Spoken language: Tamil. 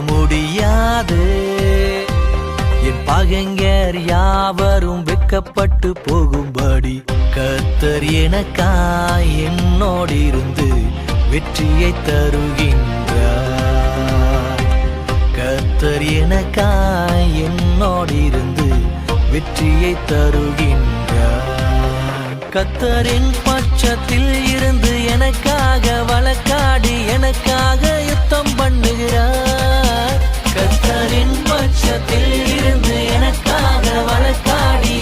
முடியாது. என் பகைஞர் யாவரும் வெட்கப்பட்டு போகும்படி கர்த்தர் எனக்காய் என்னோடிருந்து வெற்றியை தருகின்றார். கர்த்தர் எனக்காய் என்னோடிருந்து வெற்றியை தருகின்றார். கர்த்தரின் பட்சத்தில் இருந்து எனக்காக வழக்காடி எனக்காக யுத்தம் பண்ணுகிறார். கர்த்தரின் பட்சத்தில் இருந்து எனக்காக வழக்காடி